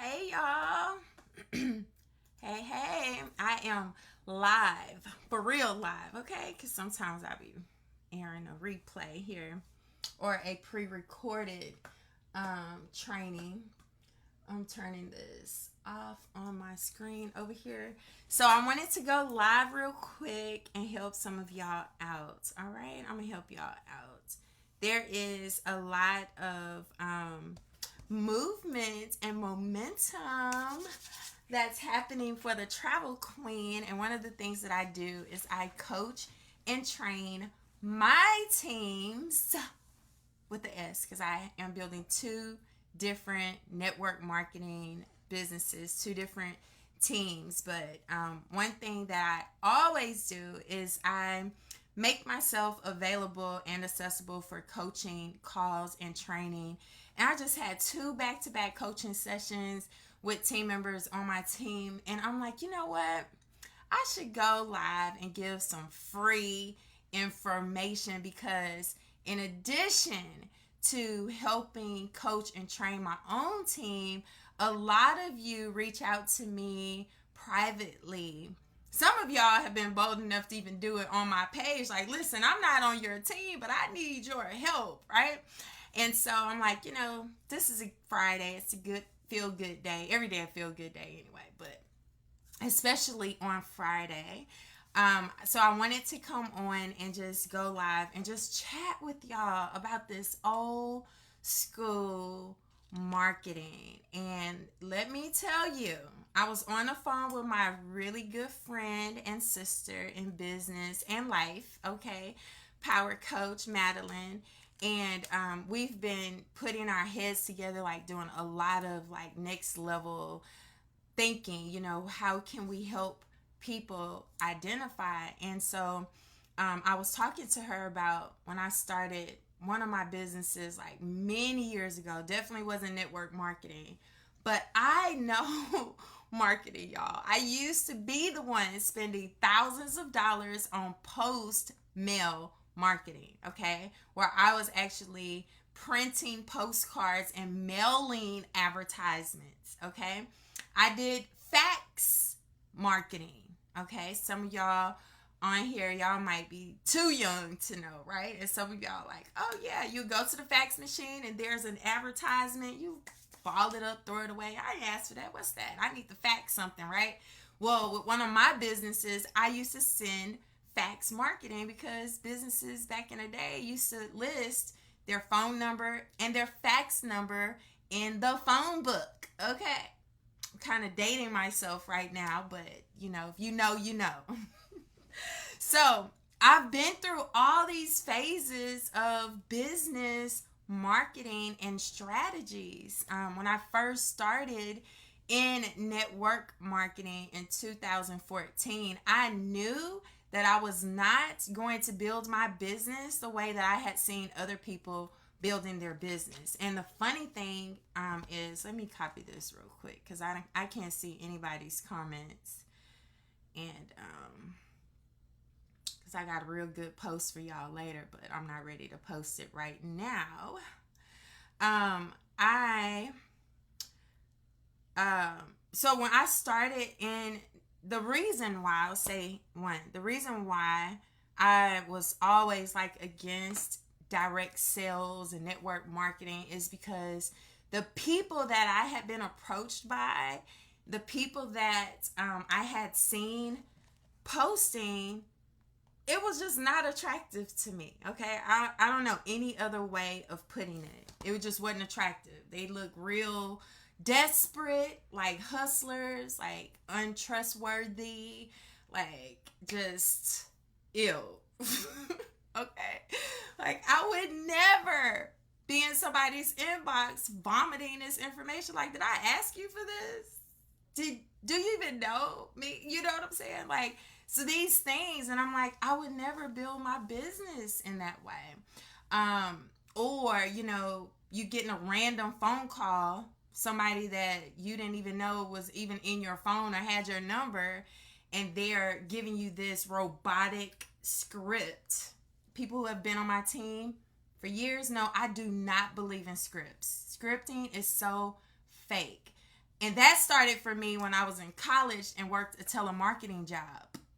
Hey y'all. Hey, I am live, for real live, okay? Because sometimes I be airing a replay here or a pre recorded training. I'm turning this off on my screen over here. So I wanted to go live real quick and help some of y'all out. All right, I'm gonna help y'all out. There is a lot of movement and momentum that's happening for the Travel Queen. And one of the things that I do is I coach and train my teams with the S because I am building two different network marketing businesses, two different teams. But one thing that I always do is I make myself available and accessible for coaching calls and training. And I just had two back-to-back coaching sessions with team members on my team. And I'm like, you know what? I should go live and give some free information because in addition to helping coach and train my own team, a lot of you reach out to me privately. Some of y'all have been bold enough to even do it on my page. Like, listen, I'm not on your team, but I need your help, right? And so I'm like, this is a Friday. It's a good feel good day. Every day a feel good day anyway, but especially on Friday. So I wanted to come on and just go live and just chat with y'all about this old school marketing. And let me tell you, I was on the phone with my really good friend and sister in business and life, okay, power coach Madeline. And we've been putting our heads together, like doing a lot of like next level thinking, how can we help people identify? And so I was talking to her about when I started one of my businesses like many years ago. Definitely wasn't network marketing, but I know marketing, y'all. I used to be the one spending thousands of dollars on post mail marketing, okay, where I was actually printing postcards and mailing advertisements, okay. I did fax marketing, okay. Some of y'all on here, y'all might be too young to know, right? And some of y'all like, oh yeah, you go to the fax machine and there's an advertisement, you ball it up, throw it away. I didn't ask for that. What's that? I need to fax something, right? Well, with one of my businesses, I used to send fax marketing because businesses back in the day used to list their phone number and their fax number in the phone book. Okay. I'm kind of dating myself right now, but if you know, you know. So I've been through all these phases of business marketing and strategies. When I first started in network marketing in 2014, I knew that I was not going to build my business the way that I had seen other people building their business. And the funny thing is, let me copy this real quick because I can't see anybody's comments. And because I got a real good post for y'all later, but I'm not ready to post it right now. So when I started in the reason why the reason why I was always like against direct sales and network marketing is because the people that I had been approached by, the people that I had seen posting, it was just not attractive to me. Okay, I don't know any other way of putting it. It just wasn't attractive. They look real desperate, like hustlers, like untrustworthy, like just ill. Okay, like I would never be in somebody's inbox vomiting this information. Like, did I ask you for this? Do you even know me? You know what I'm saying? Like, so these things, and I'm like, I would never build my business in that way. Or you getting a random phone call, somebody that you didn't even know was even in your phone or had your number, and they're giving you this robotic script. People who have been on my team for years know I do not believe in scripts. Scripting is so fake. And that started for me when I was in college and worked a telemarketing job.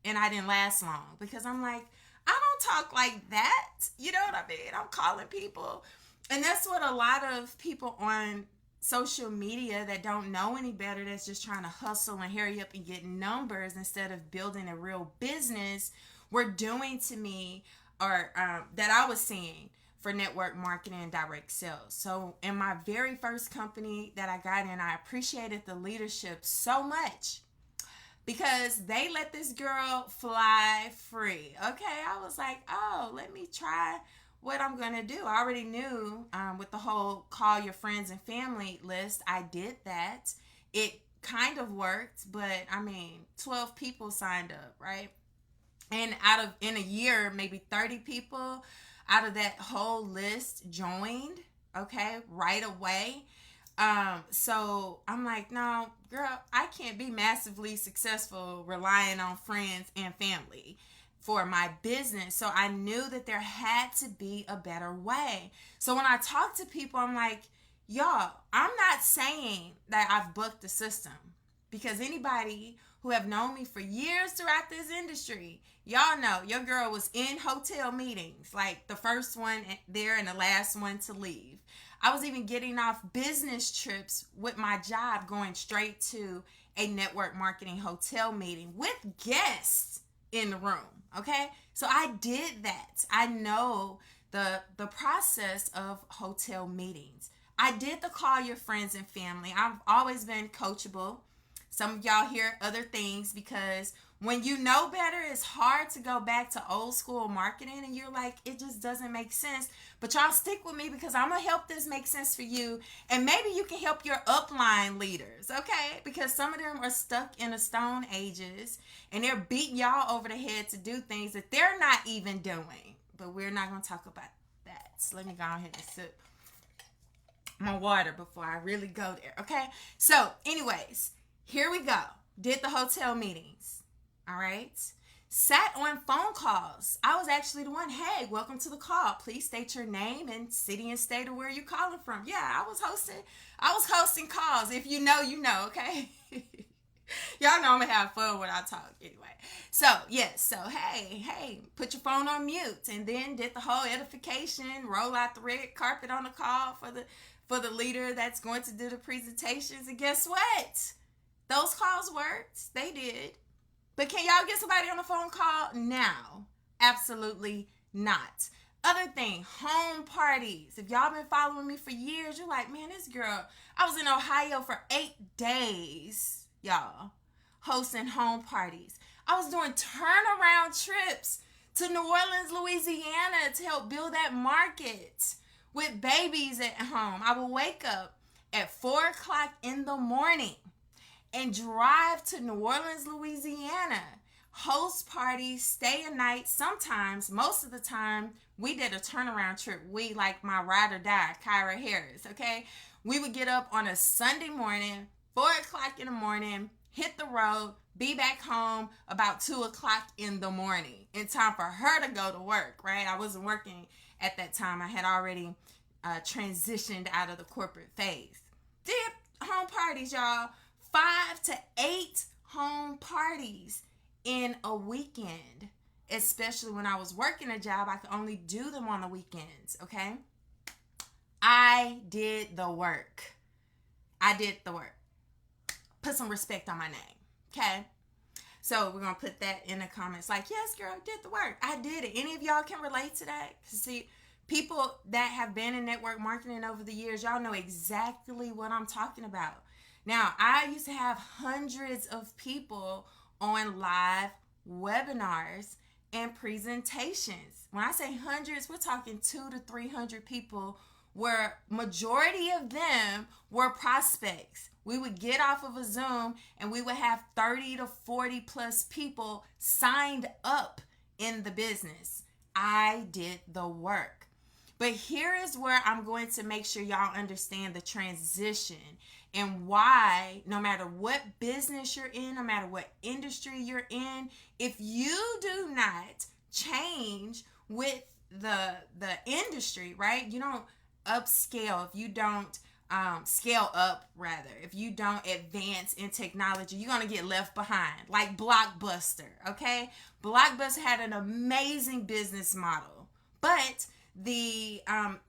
And I didn't last long because I'm like, I don't talk like that. You know what I mean? I'm calling people. And that's what a lot of people on social media that don't know any better, that's just trying to hustle and hurry up and get numbers instead of building a real business, were doing to me, or that I was seeing for network marketing and direct sales. So in my very first company that I got in, I appreciated the leadership so much because they let this girl fly free. Okay, I was like, oh, let me try what I'm going to do. I already knew with the whole call your friends and family list, I did that. It kind of worked, but I mean, 12 people signed up, right? And in a year, maybe 30 people out of that whole list joined, okay, right away. So I'm like, no, girl, I can't be massively successful relying on friends and family for my business. So I knew that there had to be a better way. So when I talk to people, I'm like, y'all, I'm not saying that I've booked the system, because anybody who have known me for years throughout this industry, y'all know your girl was in hotel meetings, like the first one there and the last one to leave. I was even getting off business trips with my job, going straight to a network marketing hotel meeting with guests in the room. Okay, so I did that. I know the process of hotel meetings. I did the call your friends and family. I've always been coachable. Some of y'all hear other things because when you know better, it's hard to go back to old school marketing and you're like, it just doesn't make sense. But y'all stick with me because I'm going to help this make sense for you. And maybe you can help your upline leaders, okay? Because some of them are stuck in the stone ages and they're beating y'all over the head to do things that they're not even doing. But we're not going to talk about that. So let me go ahead and sip my water before I really go there, okay? So anyways, here we go. Did the hotel meetings. All right. Sat on phone calls. I was actually the one, hey, welcome to the call. Please state your name and city and state of where you're calling from. Yeah, I was hosting calls. If you know, you know, okay? Y'all know I'm going to have fun when I talk anyway. So, yes. So, hey, put your phone on mute. And then did the whole edification, roll out the red carpet on the call for the leader that's going to do the presentations. And guess what? Those calls worked. They did. But can y'all get somebody on the phone call now? Absolutely not. Other thing, home parties. If y'all been following me for years, you're like, man, this girl, I was in Ohio for 8 days, y'all, hosting home parties. I was doing turnaround trips to New Orleans, Louisiana to help build that market with babies at home. I would wake up at 4 o'clock in the morning and drive to New Orleans, Louisiana, host parties, stay a night. Sometimes, most of the time, we did a turnaround trip. We, like my ride or die, Kyra Harris, okay? We would get up on a Sunday morning, 4 o'clock in the morning, hit the road, be back home about 2 o'clock in the morning, in time for her to go to work, right? I wasn't working at that time. I had already transitioned out of the corporate phase. Did home parties, y'all. 5 to 8 home parties in a weekend, especially when I was working a job. I could only do them on the weekends, okay? I did the work. Put some respect on my name, okay? So we're going to put that in the comments like, yes, girl, I did the work. I did it. Any of y'all can relate to that? See, people that have been in network marketing over the years, y'all know exactly what I'm talking about. Now, I used to have hundreds of people on live webinars and presentations. When I say hundreds, we're talking 200 to 300 people, where majority of them were prospects. We would get off of a Zoom and we would have 30 to 40 plus people signed up in the business. I did the work. But here is where I'm going to make sure y'all understand the transition and why, no matter what business you're in, no matter what industry you're in, if you do not change with the industry, right? You don't upscale, if you don't scale up rather. If you don't advance in technology, you're going to get left behind. Like Blockbuster, okay? Blockbuster had an amazing business model, but the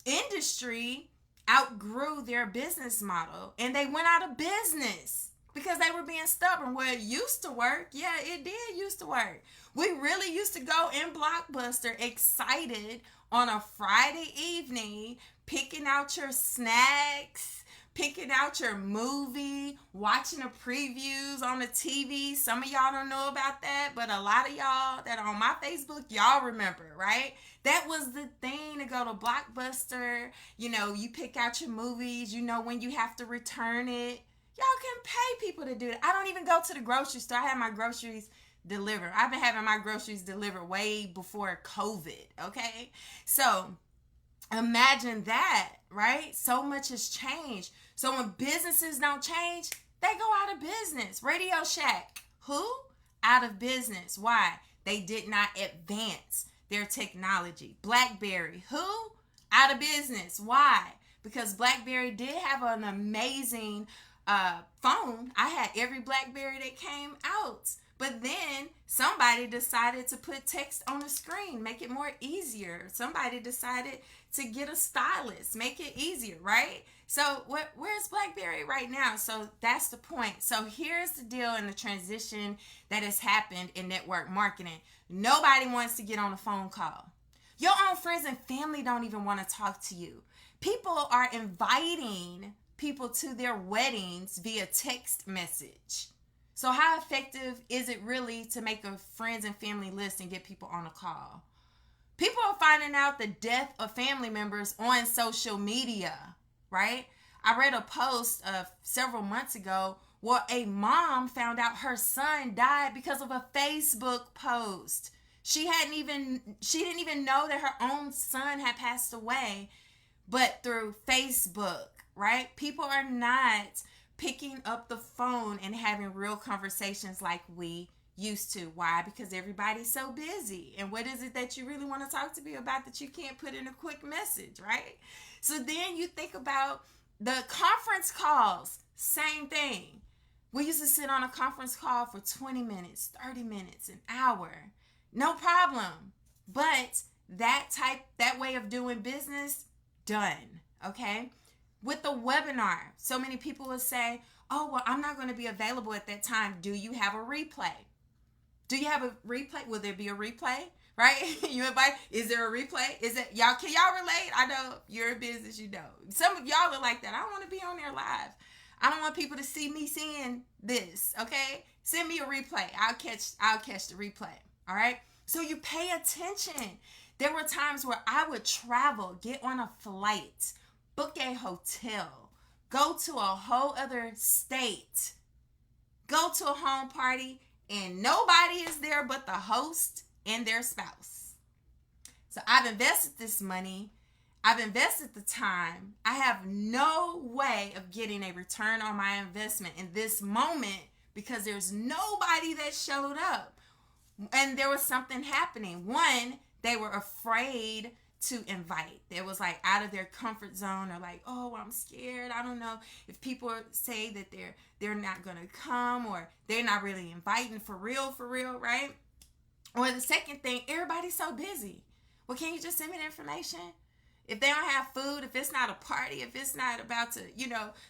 industry outgrew their business model and they went out of business because they were being stubborn. Well, it used to work. Yeah, it did used to work. We really used to go in Blockbuster excited on a Friday evening, picking out your snacks, picking out your movie, watching the previews on the TV. Some of y'all don't know about that, but a lot of y'all that are on my Facebook, y'all remember, right? That was the thing, to go to Blockbuster. You know, you pick out your movies, you know when you have to return it. Y'all can pay people to do that. I don't even go to the grocery store. I have my groceries delivered. I've been having my groceries delivered way before COVID, okay? So imagine that, right? So much has changed. So when businesses don't change, they go out of business. Radio Shack, who? Out of business. Why? They did not advance their technology. BlackBerry, who? Out of business. Why? Because BlackBerry did have an amazing phone. I had every BlackBerry that came out. But then somebody decided to put text on the screen, make it more easier. Somebody decided to get a stylus, make it easier, right? So where's BlackBerry right now? So that's the point. So here's the deal in the transition that has happened in network marketing. Nobody wants to get on a phone call. Your own friends and family don't even want to talk to you. People are inviting people to their weddings via text message. So how effective is it really to make a friends and family list and get people on a call? People are finding out the death of family members on social media, right? I read a post several months ago where a mom found out her son died because of a Facebook post. She didn't even know that her own son had passed away, but through Facebook, right? People are not picking up the phone and having real conversations like we used to. Why? Because everybody's so busy. And what is it that you really want to talk to me about that you can't put in a quick message, right? So then you think about the conference calls, same thing. We used to sit on a conference call for 20 minutes, 30 minutes, an hour. No problem. But that way of doing business, done, okay? With the webinar, so many people will say, oh, well, I'm not going to be available at that time. Do you have a replay? Do you have a replay? Will there be a replay? Right? Is there a replay? Can y'all relate? I know you're in business, you know. Some of y'all are like that. I don't want to be on there live. I don't want people to see me seeing this, okay? Send me a replay. I'll catch the replay, all right? So you pay attention. There were times where I would travel, get on a flight, book a hotel, go to a whole other state, go to a home party, and nobody is there but the host and their spouse. So I've invested this money. I've invested the time. I have no way of getting a return on my investment in this moment because there's nobody that showed up. And there was something happening. One, they were afraid to invite. They was like out of their comfort zone, or like, oh, I'm scared. I don't know if people say that they're not gonna come, or they're not really inviting for real, right? Or the second thing, everybody's so busy. Well, can you just send me the information? If they don't have food, if it's not a party, if it's not about to,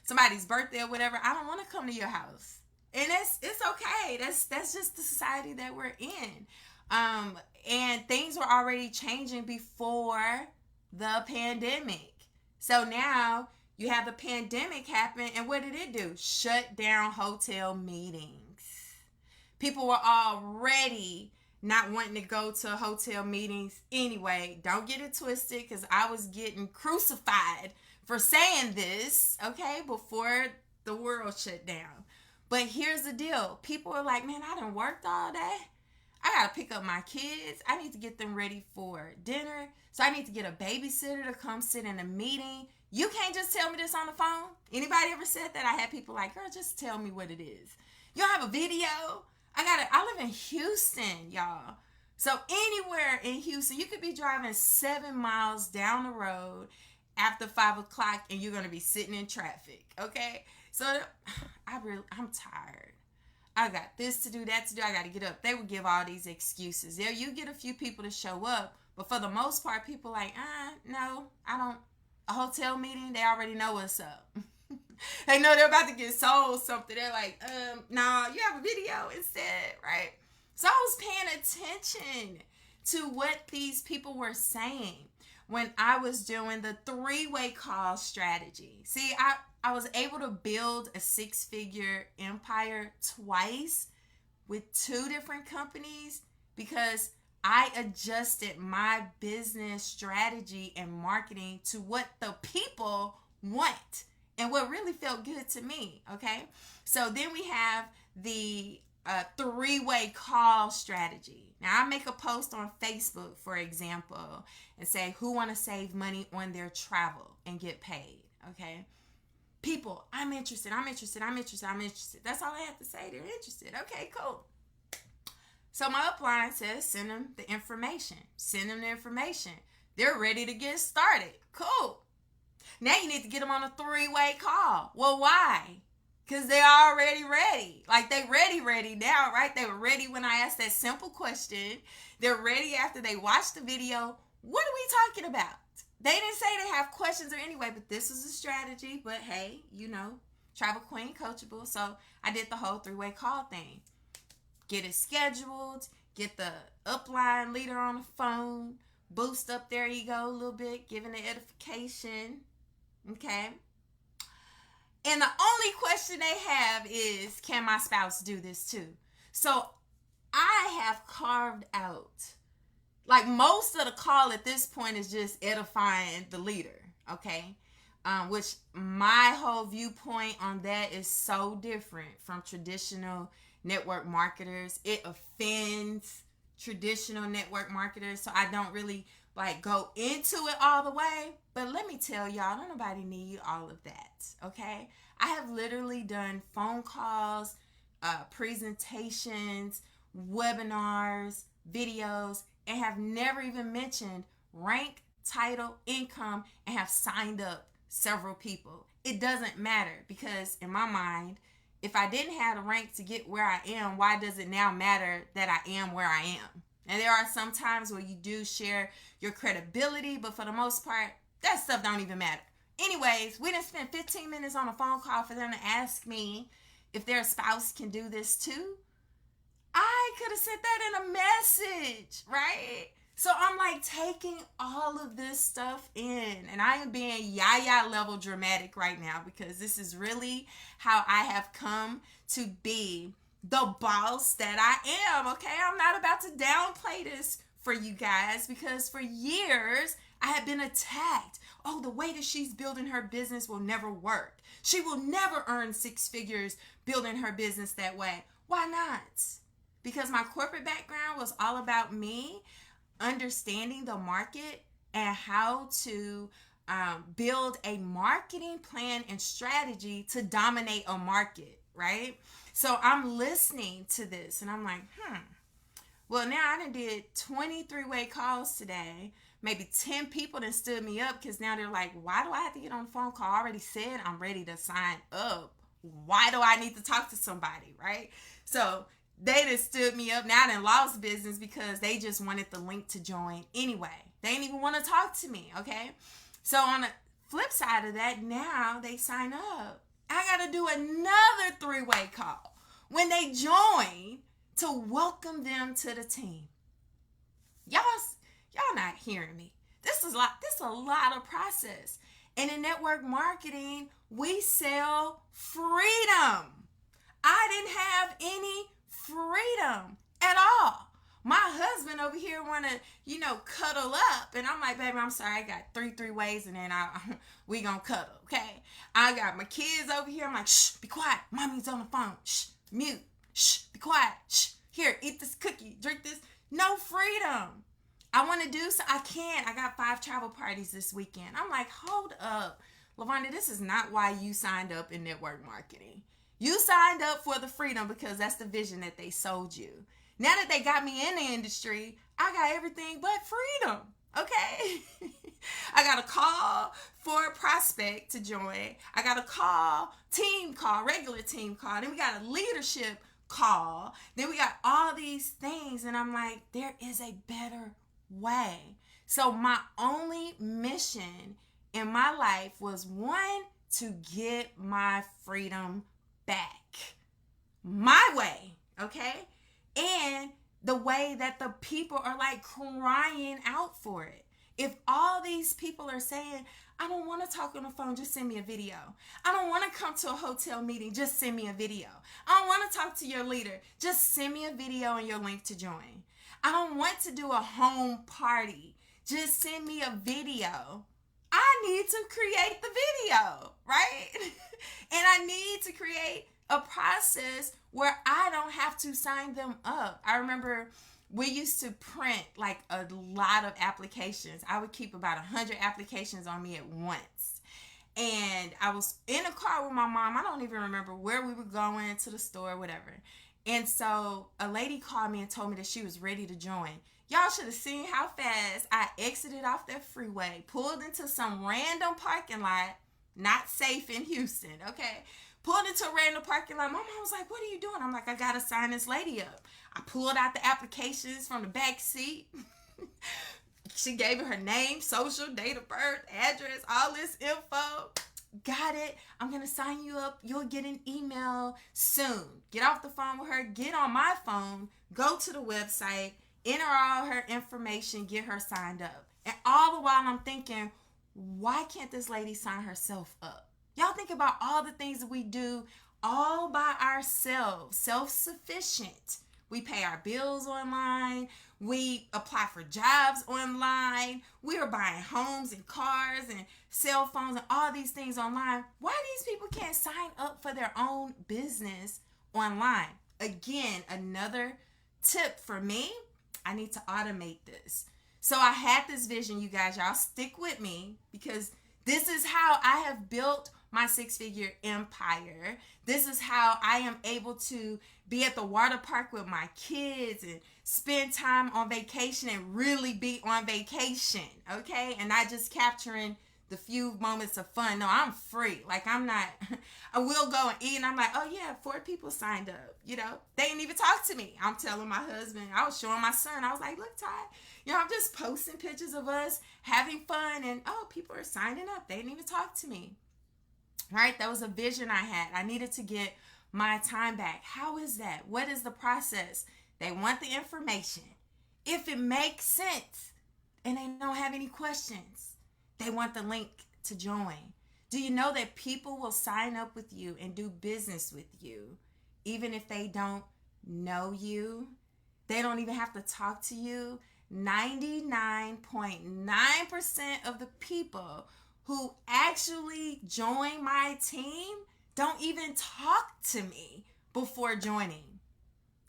somebody's birthday or whatever, I don't want to come to your house. And it's okay. That's just the society that we're in. And things were already changing before the pandemic. So now you have the pandemic happen, and what did it do? Shut down hotel meetings. People were already not wanting to go to hotel meetings anyway. Don't get it twisted, because I was getting crucified for saying this, okay, before the world shut down. But here's the deal. People are like, man, I done worked all day. I got to pick up my kids. I need to get them ready for dinner. So I need to get a babysitter to come sit in a meeting. You can't just tell me this on the phone. Anybody ever said that? I had people like, girl, just tell me what it is. You don't have a video? I live in Houston, y'all. So anywhere in Houston, you could be driving 7 miles down the road after 5 o'clock and you're going to be sitting in traffic. Okay. So I'm tired. I got this to do, that to do. I got to get up. They would give all these excuses. Yeah, you get a few people to show up, but for the most part, people like, no, I don't. A hotel meeting, they already know what's up. They know they're about to get sold something. They're like, no, you have a video instead, right? So I was paying attention to what these people were saying when I was doing the 3-way call strategy. See, I was able to build a 6-figure empire twice with 2 different companies because I adjusted my business strategy and marketing to what the people want and what really felt good to me, okay? So then we have the 3-way call strategy. Now, I make a post on Facebook, for example, and say, who want to save money on their travel and get paid, okay? People, I'm interested. That's all I have to say. They're interested. Okay, cool. So my upline says, send them the information. They're ready to get started. Cool. Now you need to get them on a 3-way call. Well, why? Because they're already ready. Like, they ready now, right? They were ready when I asked that simple question. They're ready after they watched the video. What are we talking about? They didn't say they have questions or anyway, but this is a strategy. But hey, TravelQueen, Coachable. So I did the whole 3-way call thing. Get it scheduled. Get the upline leader on the phone. Boost up their ego a little bit. Giving the edification. Okay. And the only question they have is, can my spouse do this too? So I have carved out, like, most of the call at this point is just edifying the leader, okay? Which my whole viewpoint on that is so different from traditional network marketers. It offends traditional network marketers, so I don't really go into it all the way. But let me tell y'all, don't nobody need all of that, okay? I have literally done phone calls, presentations, webinars, videos, and have never even mentioned rank, title, income, and have signed up several people. It doesn't matter, because in my mind, if I didn't have the rank to get where I am, why does it now matter that I am where I am? And there are some times where you do share your credibility, but for the most part, that stuff don't even matter. Anyways, we done spent 15 minutes on a phone call for them to ask me if their spouse can do this too. I could have sent that in a message, right? So I'm taking all of this stuff in, and I am being yaya level dramatic right now, because this is really how I have come to be the boss that I am, okay? I'm not about to downplay this for you guys, because for years I have been attacked. Oh, the way that she's building her business will never work. She will never earn 6 figures building her business that way. Why not? Because my corporate background was all about me understanding the market and how to build a marketing plan and strategy to dominate a market, right? So I'm listening to this and I'm like, well, now I done did 23-way calls today. Maybe 10 people done stood me up, because now they're like, why do I have to get on the phone call? I already said I'm ready to sign up. Why do I need to talk to somebody, right? So they done stood me up. Now I done lost business because they just wanted the link to join anyway. They didn't even want to talk to me, okay? So on the flip side of that, now they sign up. I got to do another 3-way call when they join to welcome them to the team. Y'all not hearing me. This is a lot of process. And in network marketing, we sell freedom. I didn't have any freedom at all. My husband over here want to, cuddle up. And I'm like, baby, I'm sorry. I got 3-ways and then we gonna cuddle, okay? I got my kids over here. I'm like, shh, be quiet. Mommy's on the phone. Shh, mute. Shh, be quiet. Shh, here, eat this cookie. Drink this. No freedom. I want to do so. I can't. I got 5 travel parties this weekend. I'm like, hold up. LaVonda, this is not why you signed up in network marketing. You signed up for the freedom because that's the vision that they sold you. Now that they got me in the industry, I got everything but freedom. Okay. I got a call for a prospect to join. I got a team call, regular team call. Then we got a leadership call. Then we got all these things. And I'm like, there is a better way. So my only mission in my life was, one, to get my freedom back. My way, okay? And the way that the people are like crying out for it. If all these people are saying, I don't want to talk on the phone, just send me a video. I don't want to come to a hotel meeting, just send me a video. I don't want to talk to your leader, just send me a video and your link to join. I don't want to do a home party, just send me a video. I need to create the video, right? And I need to create a process where I don't have to sign them up. I remember we used to print like a lot of applications. I would keep about 100 applications on me at once. And I was in a car with my mom. I don't even remember where we were going, to the store, whatever. And so a lady called me and told me that she was ready to join. Y'all should have seen how fast I exited off that freeway, pulled into some random parking lot, not safe in Houston, okay? Pulled into a random parking lot. My mom was like, what are you doing? I'm like, I got to sign this lady up. I pulled out the applications from the back seat. She gave me her name, social, date of birth, address, all this info. Got it. I'm going to sign you up. You'll get an email soon. Get off the phone with her. Get on my phone. Go to the website. Enter all her information. Get her signed up. And all the while I'm thinking, why can't this lady sign herself up? Y'all think about all the things that we do all by ourselves, self-sufficient. We pay our bills online. We apply for jobs online. We are buying homes and cars and cell phones and all these things online. Why these people can't sign up for their own business online? Again, another tip for me, I need to automate this. So I had this vision, you guys. Y'all stick with me, because this is how I have built my 6-figure empire. This is how I am able to be at the water park with my kids and spend time on vacation and really be on vacation, okay? And not just capturing the few moments of fun. No, I'm free. Like, I'm not, I will go and eat and I'm like, oh yeah, 4 people signed up. You know, they didn't even talk to me. I'm telling my husband, I was showing my son, I was like, look, Ty, you know, I'm just posting pictures of us having fun, and oh, people are signing up. They didn't even talk to me. Right? That was a vision I had. I needed to get my time back. How is that? What is the process? They want the information. If it makes sense and they don't have any questions, they want the link to join. Do you know that people will sign up with you and do business with you even if they don't know you? They don't even have to talk to you. 99.9% of the people who actually join my team don't even talk to me before joining.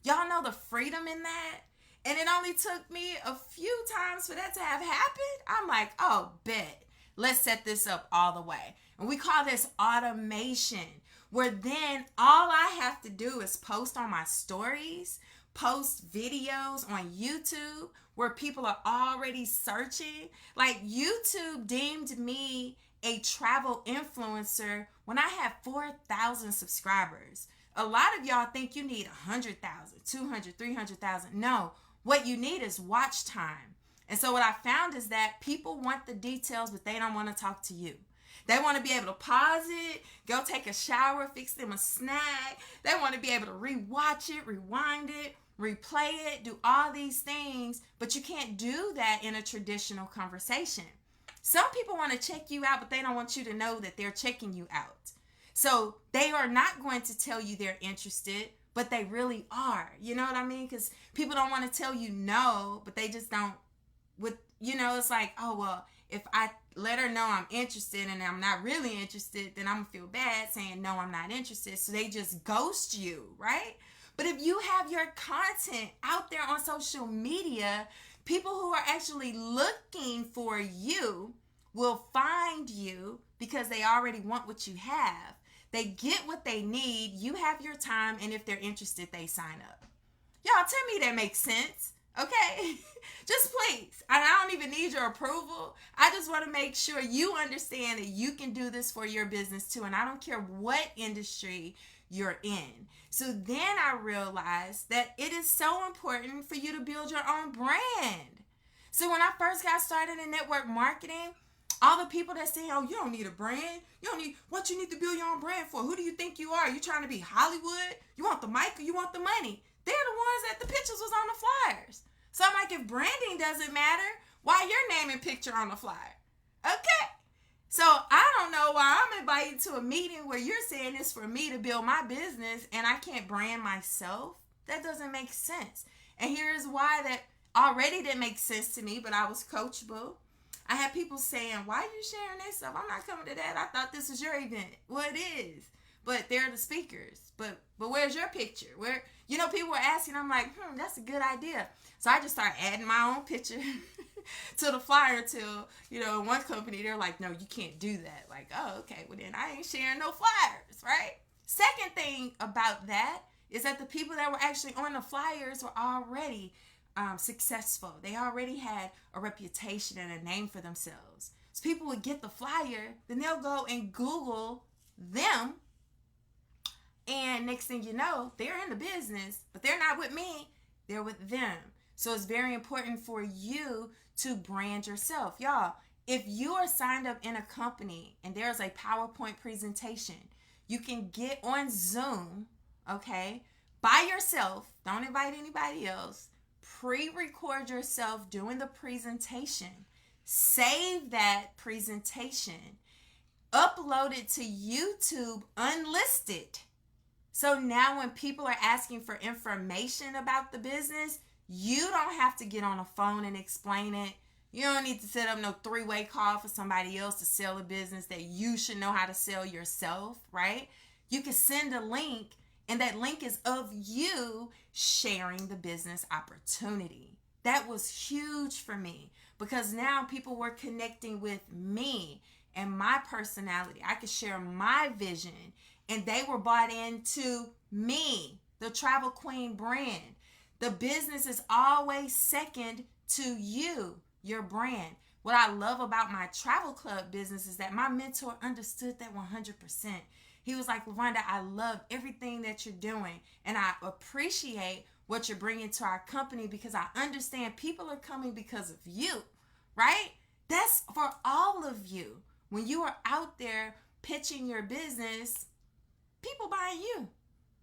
Y'all know the freedom in that? And it only took me a few times for that to have happened. I'm like, oh, bet. Let's set this up all the way. And we call this automation, where then all I have to do is post on my stories, post videos on YouTube where people are already searching. Like, YouTube deemed me a travel influencer when I had 4,000 subscribers. A lot of y'all think you need 100,000, 200, 300,000. No, what you need is watch time. And so what I found is that people want the details, but they don't want to talk to you. They want to be able to pause it, go take a shower, fix them a snack. They want to be able to rewatch it, rewind it, replay it, do all these things, but you can't do that in a traditional conversation. Some people want to check you out, but they don't want you to know that they're checking you out. So they are not going to tell you they're interested, but they really are. You know what I mean? Because people don't want to tell you no, but they just don't. It's like, oh, well, if I let her know I'm interested and I'm not really interested, then I'm going to feel bad saying, no, I'm not interested. So they just ghost you, right? But if you have your content out there on social media, people who are actually looking for you will find you because they already want what you have. They get what they need. You have your time. And if they're interested, they sign up. Y'all, tell me that makes sense. Okay? Just please. And I don't even need your approval. I just want to make sure you understand that you can do this for your business too. And I don't care what industry you're in. So then I realized that it is so important for you to build your own brand. So when I first got started in network marketing, all the people that say, oh, you don't need a brand. You don't need what you need to build your own brand for. Who do you think you are? You trying to be Hollywood? You want the mic or you want the money? They're the ones that the pictures was on the flyers. So I'm like, if branding doesn't matter, why your name and picture on the flyer? Okay. So I don't know why I'm invited to a meeting where you're saying it's for me to build my business and I can't brand myself. That doesn't make sense. And here's why that already didn't make sense to me, but I was coachable. I had people saying, why are you sharing this stuff? I'm not coming to that. I thought this was your event. Well, it is. But they're the speakers. But where's your picture? Where, people were asking. I'm like, that's a good idea. So I just started adding my own picture to the flyer till, one company, they're like, no, you can't do that. Like, oh, okay. Well, then I ain't sharing no flyers, right? Second thing about that is that the people that were actually on the flyers were already successful. They already had a reputation and a name for themselves. So people would get the flyer, then they'll go and Google them, and next thing you know, they're in the business, but they're not with me, they're with them. So it's very important for you to brand yourself. Y'all, if you are signed up in a company and there's a PowerPoint presentation, you can get on Zoom, okay, by yourself, don't invite anybody else, pre-record yourself doing the presentation, save that presentation, upload it to YouTube unlisted. So now when people are asking for information about the business, you don't have to get on a phone and explain it. You don't need to set up no three-way call for somebody else to sell a business that you should know how to sell yourself, right? You can send a link, and that link is of you sharing the business opportunity. That was huge for me because now people were connecting with me and my personality. I could share my vision, and they were bought into me, the Travel Queen brand. The business is always second to you, your brand. What I love about my travel club business is that my mentor understood that 100%. He was like, LaVonda, I love everything that you're doing, and I appreciate what you're bringing to our company because I understand people are coming because of you, right? That's for all of you. When you are out there pitching your business, people buying you.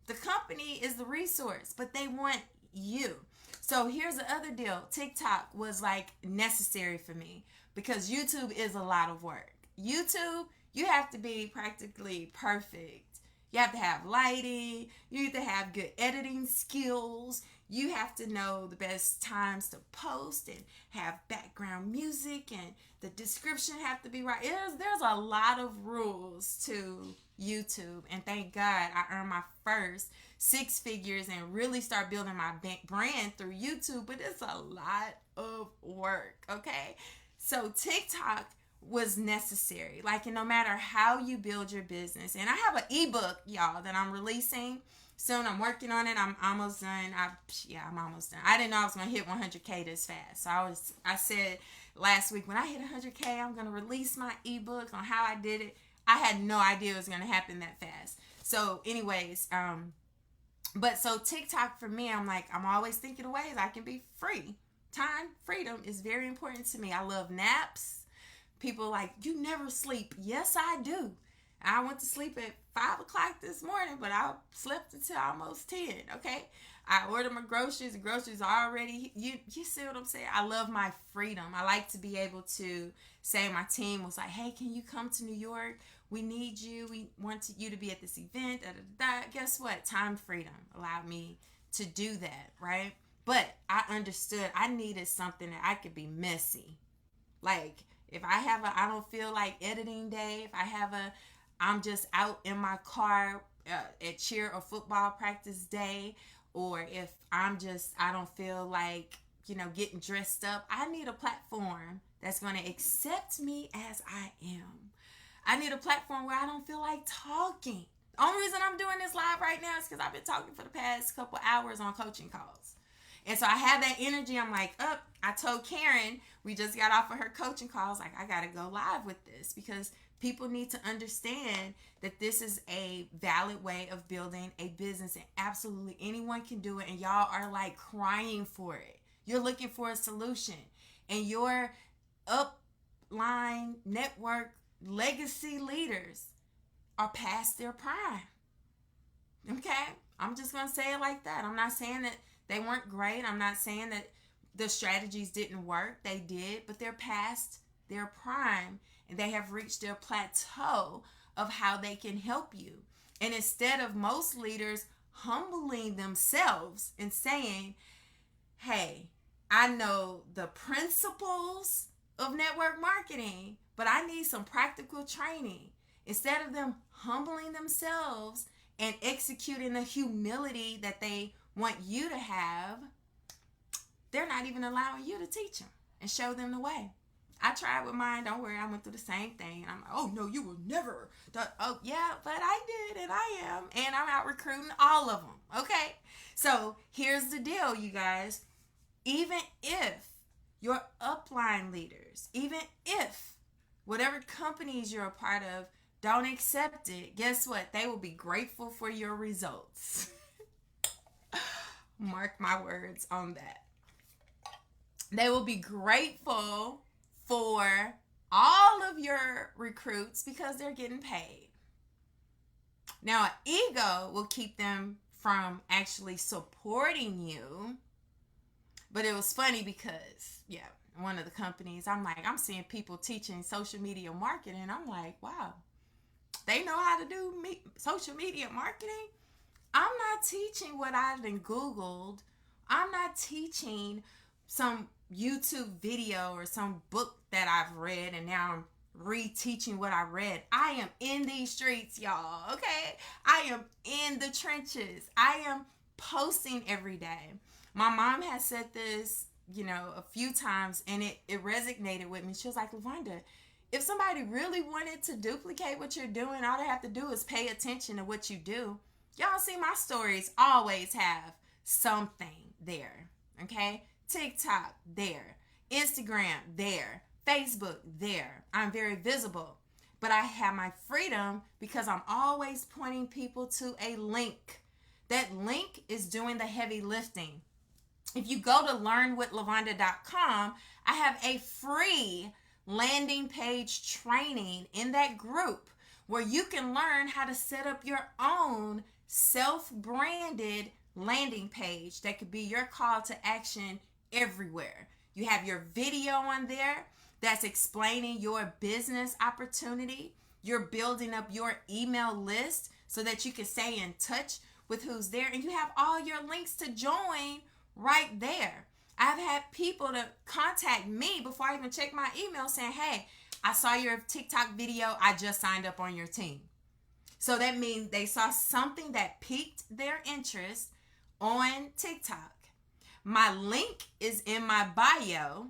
The company is the resource, but they want you. So here's the other deal. TikTok was like necessary for me because YouTube is a lot of work. YouTube, you have to be practically perfect. You have to have lighting. You have to have good editing skills. You have to know the best times to post and have background music, and the description have to be right. There's a lot of rules to YouTube, and thank God I earned my first 6 figures and really start building my brand through YouTube, but it's a lot of work, okay? So TikTok was necessary. Like, and no matter how you build your business, and I have an ebook, y'all, that I'm releasing soon. I'm working on it. I'm almost done. I'm almost done. I didn't know I was going to hit 100K this fast. So I said last week, when I hit 100K, I'm going to release my ebook on how I did it. I had no idea it was going to happen that fast. So anyways, but so TikTok for me, I'm like, I'm always thinking of ways I can be free. Time freedom is very important to me. I love naps. People like, you never sleep. Yes, I do. I went to sleep at 5 o'clock this morning, but I slept until almost 10, okay? I ordered my groceries. The groceries are already, you see what I'm saying? I love my freedom. I like to be able to say my team was like, hey, can you come to New York? We need you. We want you to be at this event. Da, da, da. Guess what? Time freedom allowed me to do that, right? But I understood I needed something that I could be messy. Like, if I have I don't feel like editing day, if I have I'm just out in my car at cheer or football practice day, or if I don't feel like, getting dressed up, I need a platform that's going to accept me as I am. I need a platform where I don't feel like talking. The only reason I'm doing this live right now is because I've been talking for the past couple hours on coaching calls. And so I have that energy. I'm like, I told Karen, we just got off of her coaching call. I was like, I got to go live with this because people need to understand that this is a valid way of building a business and absolutely anyone can do it. And y'all are like crying for it. You're looking for a solution. And your upline network legacy leaders are past their prime. Okay? I'm just going to say it like that. I'm not saying that they weren't great. I'm not saying that the strategies didn't work. They did, but they're past their prime and they have reached their plateau of how they can help you. And instead of most leaders humbling themselves and saying, hey, I know the principles of network marketing, but I need some practical training. Instead of them humbling themselves and executing the humility that they want you to have, they're not even allowing you to teach them and show them the way. I tried with mine. Don't worry, I went through the same thing. And I'm like, oh, no, you will never. Oh, yeah, but I did, and I am. And I'm out recruiting all of them. Okay? So here's the deal, you guys. Even if your upline leaders, even if whatever companies you're a part of don't accept it, guess what? They will be grateful for your results. Mark my words on that. They will be grateful for all of your recruits because they're getting paid. Now, an ego will keep them from actually supporting you. But it was funny because, one of the companies, I'm seeing people teaching social media marketing. I'm like, wow, they know how to do social media marketing. I'm not teaching what I've been Googled. I'm not teaching some YouTube video or some book that I've read and now I'm reteaching what I read. I am in these streets, y'all, okay? I am in the trenches. I am posting every day. My mom has said this, a few times and it resonated with me. She was like, LaVonda, if somebody really wanted to duplicate what you're doing, all they have to do is pay attention to what you do. Y'all see my stories always have something there, okay? TikTok, there. Instagram, there. Facebook, there. I'm very visible. But I have my freedom because I'm always pointing people to a link. That link is doing the heavy lifting. If you go to learnwithlavonda.com, I have a free landing page training in that group where you can learn how to set up your own self-branded landing page that could be your call to action everywhere. You have your video on there that's explaining your business opportunity. You're building up your email list so that you can stay in touch with who's there. And you have all your links to join right there. I've had people to contact me before I even check my email saying, hey, I saw your TikTok video. I just signed up on your team. So that means they saw something that piqued their interest on TikTok. My link is in my bio,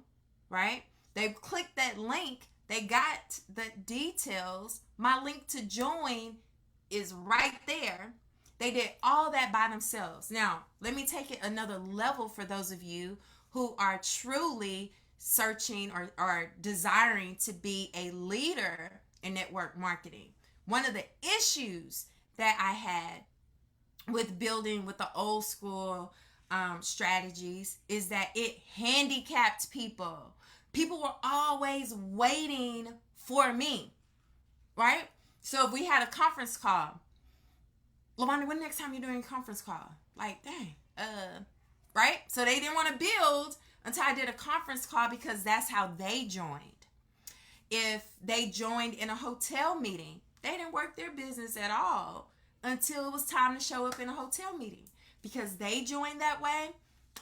right? They clicked that link. They got the details. My link to join is right there. They did all that by themselves. Now, let me take it another level for those of you who are truly searching or desiring to be a leader in network marketing. One of the issues that I had with building with the old school strategies is that it handicapped people. People were always waiting for me, right? So if we had a conference call, LaVonda, when the next time you're doing a conference call? Like, dang, right? So they didn't want to build until I did a conference call because that's how they joined. If they joined in a hotel meeting, they didn't work their business at all until it was time to show up in a hotel meeting because they joined that way.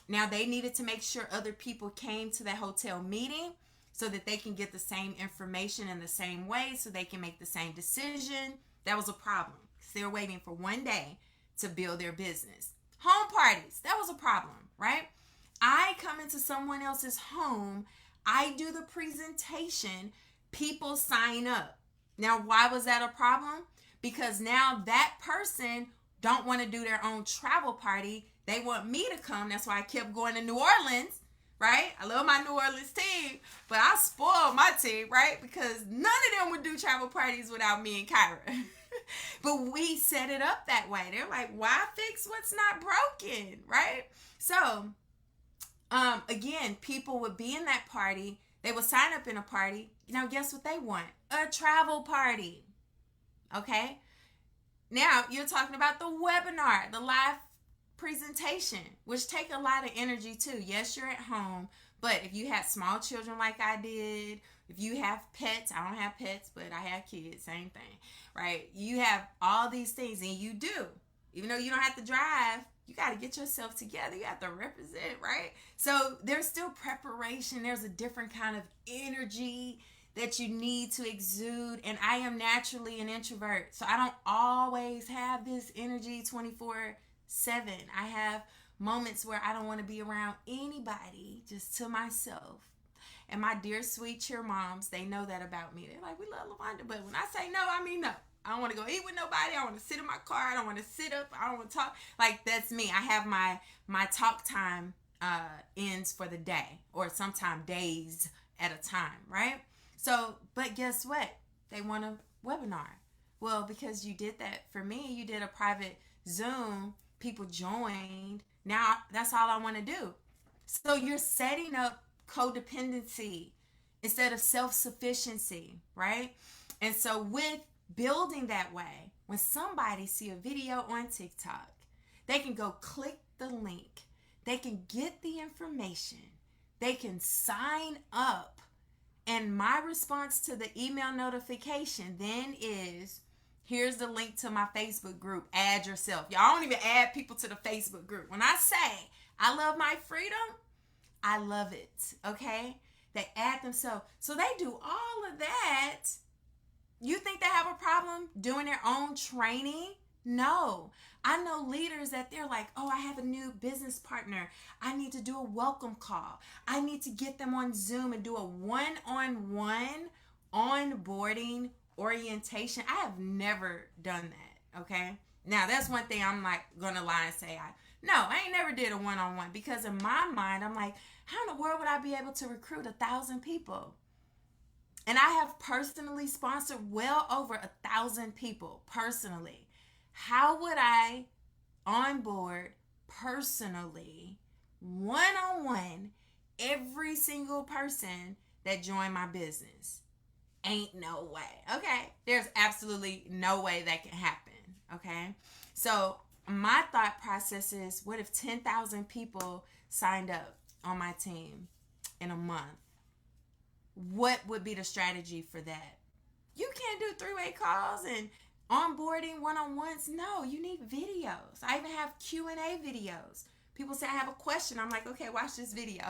Now they needed to make sure other people came to that hotel meeting so that they can get the same information in the same way so they can make the same decision. That was a problem. They're waiting for one day to build their business. Home parties, that was a problem, right? I come into someone else's home, I do the presentation, people sign up. Now, why was that a problem? Because now that person don't want to do their own travel party. They want me to come. That's why I kept going to New Orleans, right? I love my New Orleans team, but I spoiled my team, right? Because none of them would do travel parties without me and Kyra. But we set it up that way. They're like, why fix what's not broken, right? So, again, people would be in that party. They would sign up in a party. Now, guess what they want? A travel party. Okay? Now, you're talking about the webinar, the live presentation, which take a lot of energy too. Yes, you're at home, but if you had small children like I did, if you have pets, I don't have pets, but I have kids, same thing, right? You have all these things, and you do. Even though you don't have to drive, you got to get yourself together. You have to represent, right? So there's still preparation. There's a different kind of energy that you need to exude. And I am naturally an introvert, so I don't always have this energy 24/7. I have moments where I don't want to be around anybody, just to myself. And my dear sweet cheer moms, they know that about me. They're like, we love LaVonda, but when I say no, I mean no. I don't want to go eat with nobody. I want to sit in my car. I don't want to sit up. I don't want to talk. Like, that's me. I have my talk time ends for the day, or sometimes days at a time, right? So, but guess what? They want a webinar. Well, because you did that for me, you did a private Zoom, people joined. Now, that's all I want to do. So you're setting up codependency instead of self-sufficiency, right? And so with building that way, when somebody see a video on TikTok, they can go click the link. They can get the information. They can sign up. And my response to the email notification then is, here's the link to my Facebook group. Add yourself. Y'all don't even add people to the Facebook group. When I say I love my freedom, I love it, okay? They add themselves. So they do all of that. You think they have a problem doing their own training? No. I know leaders that they're like, oh, I have a new business partner. I need to do a welcome call. I need to get them on Zoom and do a one-on-one onboarding orientation. I have never done that, okay? Now, that's one thing I'm like going to lie and say, I ain't never did a one-on-one, because in my mind, I'm like, how in the world would I be able to recruit 1,000 people? And I have personally sponsored well over 1,000 people personally. How would I onboard personally, one-on-one, every single person that joined my business? Ain't no way, okay? There's absolutely no way that can happen, okay? So my thought process is, what if 10,000 people signed up on my team in a month? What would be the strategy for that? You can't do three-way calls and onboarding one-on-ones. No, you need videos. I even have Q&A videos. People say, I have a question. I'm like, okay, watch this video.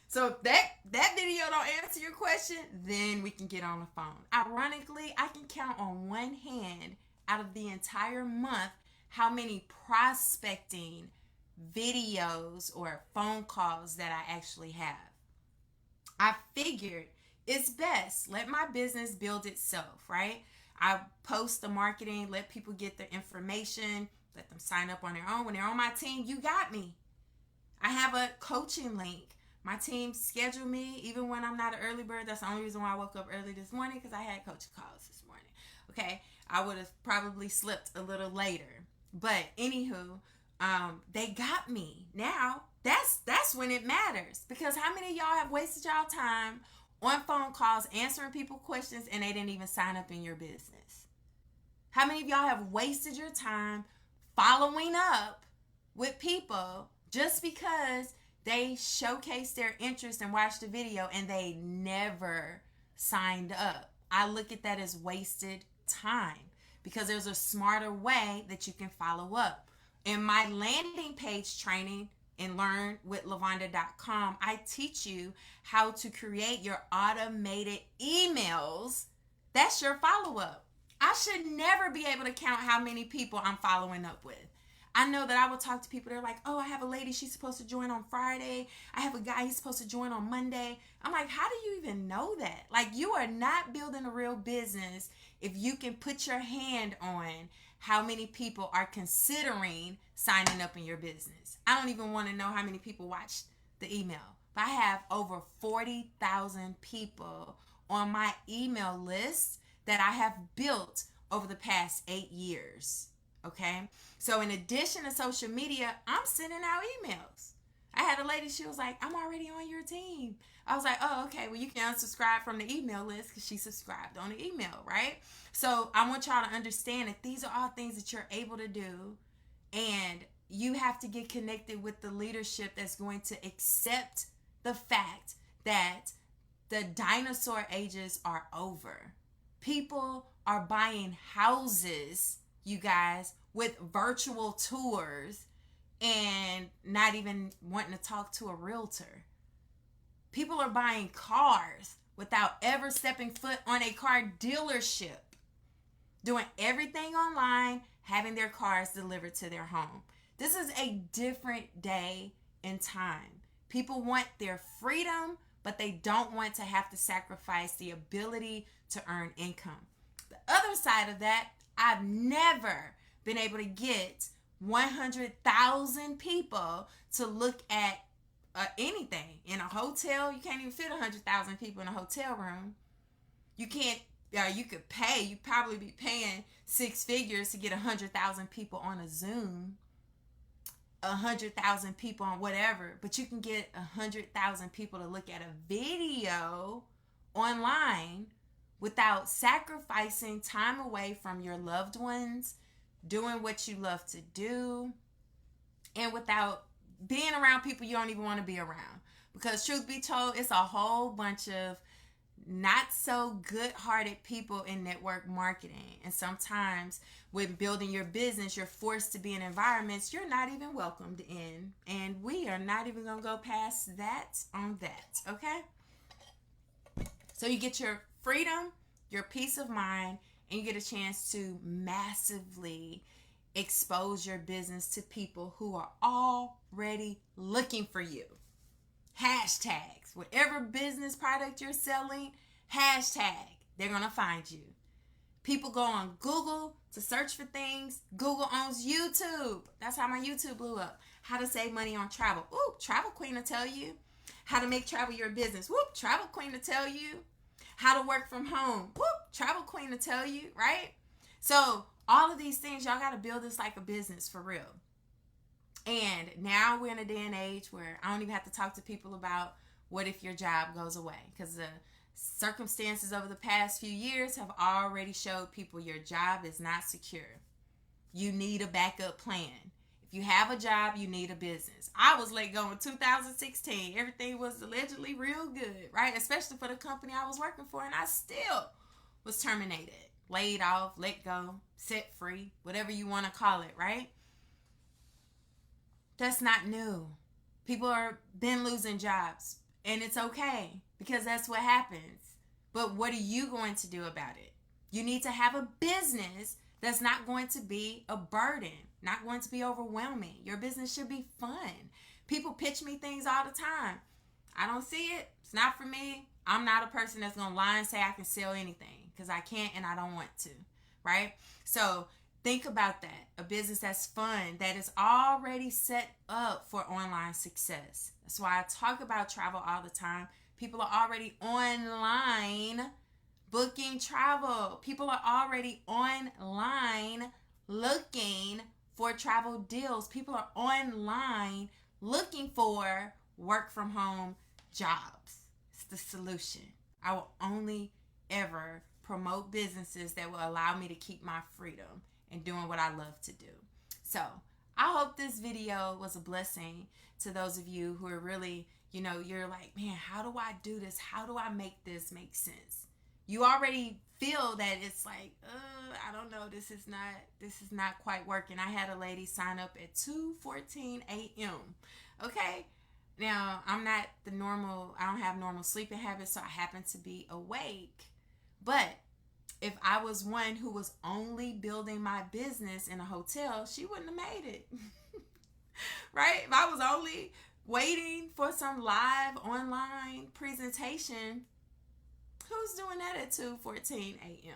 So if that video don't answer your question, then we can get on the phone. Ironically, I can count on one hand out of the entire month how many prospecting videos or phone calls that I actually have. I figured it's best. Let my business build itself, right? I post the marketing, let people get their information, let them sign up on their own. When they're on my team, you got me. I have a coaching link. My team schedule me even when I'm not an early bird. That's the only reason why I woke up early this morning, because I had coaching calls this morning. Okay, I would have probably slept a little later. But anywho, they got me. Now, that's when it matters. Because how many of y'all have wasted y'all time on phone calls answering people questions and they didn't even sign up in your business? How many of y'all have wasted your time following up with people just because they showcased their interest and watched the video and they never signed up? I look at that as wasted time, because there's a smarter way that you can follow up. In my landing page training in learnwithlavonda.com, I teach you how to create your automated emails. That's your follow-up. I should never be able to count how many people I'm following up with. I know that I will talk to people. They're like, oh, I have a lady, she's supposed to join on Friday. I have a guy, he's supposed to join on Monday. I'm like, how do you even know that? Like, you are not building a real business if you can put your hand on how many people are considering signing up in your business. I don't even want to know how many people watched the email. But I have over 40,000 people on my email list that I have built over the past 8 years. Okay? So in addition to social media, I'm sending out emails. I had a lady, she was like, I'm already on your team. I was like, oh, okay, well, you can unsubscribe from the email list because she subscribed on the email, right? So I want y'all to understand that these are all things that you're able to do, and you have to get connected with the leadership that's going to accept the fact that the dinosaur ages are over. People are buying houses, you guys, with virtual tours and not even wanting to talk to a realtor. People are buying cars without ever stepping foot on a car dealership, doing everything online, having their cars delivered to their home. This is a different day and time. People want their freedom, but they don't want to have to sacrifice the ability to earn income. The other side of that, I've never been able to get 100,000 people to look at anything. In a hotel, you can't even fit 100,000 people in a hotel room. You can't, you could pay, you'd probably be paying 6 figures to get 100,000 people on a Zoom, 100,000 people on whatever, but you can get 100,000 people to look at a video online without sacrificing time away from your loved ones, doing what you love to do, and without being around people you don't even want to be around. Because truth be told, it's a whole bunch of not so good-hearted people in network marketing. And sometimes when building your business, you're forced to be in environments you're not even welcomed in. And we are not even going to go past that on that, okay? So you get your freedom, your peace of mind, and you get a chance to massively expose your business to people who are already looking for you. Hashtags, whatever business product you're selling, hashtag, they're going to find you. People go on Google to search for things. Google owns YouTube. That's how my YouTube blew up. How to save money on travel. Ooh, TravelQueen will tell you. How to make travel your business. Whoop, TravelQueen will tell you. How to work from home. Whoop, TravelQueen will tell you, right? So all of these things, y'all got to build this like a business for real. And now we're in a day and age where I don't even have to talk to people about what if your job goes away, because the circumstances over the past few years have already showed people your job is not secure. You need a backup plan. If you have a job, you need a business. I was let go in 2016. Everything was allegedly real good, right? Especially for the company I was working for, and I still was terminated, laid off, let go, set free, whatever you want to call it, right? That's not new. People are been losing jobs, and it's okay because that's what happens. But what are you going to do about it? You need to have a business that's not going to be a burden, not going to be overwhelming. Your business should be fun. People pitch me things all the time. I don't see it. It's not for me. I'm not a person that's going to lie and say I can sell anything, because I can't and I don't want to, right? So think about that. A business that's fun, that is already set up for online success. That's why I talk about travel all the time. People are already online booking travel. People are already online looking for travel deals. People are online looking for work from home jobs. It's the solution. I will only ever promote businesses that will allow me to keep my freedom and doing what I love to do. So I hope this video was a blessing to those of you who are really, you're like, man, how do I do this? How do I make this make sense? You already feel that it's like, I don't know, this is not quite working. I had a lady sign up at 2:14 a.m. Okay. Now, I don't have normal sleeping habits, so I happen to be awake. But if I was one who was only building my business in a hotel, she wouldn't have made it. Right? If I was only waiting for some live online presentation, who's doing that at 2:14 a.m.?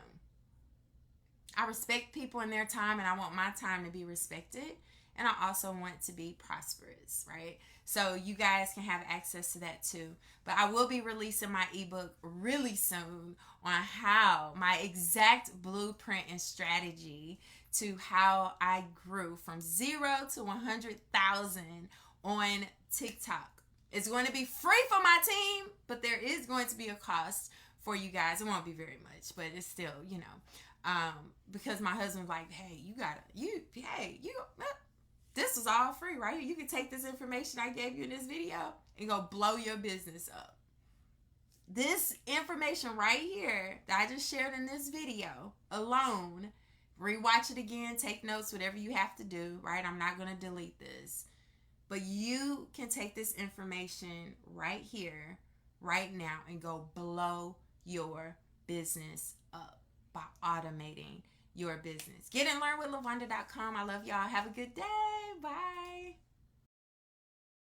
I respect people in their time, and I want my time to be respected. And I also want to be prosperous, right? So you guys can have access to that too. But I will be releasing my ebook really soon on how my exact blueprint and strategy to how I grew from 0 to 100,000 on TikTok. It's going to be free for my team, but there is going to be a cost for you guys. It won't be very much, but it's still, because my husband's like, hey, this was all free, right? You can take this information I gave you in this video and go blow your business up. This information right here that I just shared in this video alone, rewatch it again, take notes, whatever you have to do, right? I'm not going to delete this. But you can take this information right here, right now, and go blow your business up by automating your business. Get and learn with LaVonda.com. I love y'all. Have a good day. Bye.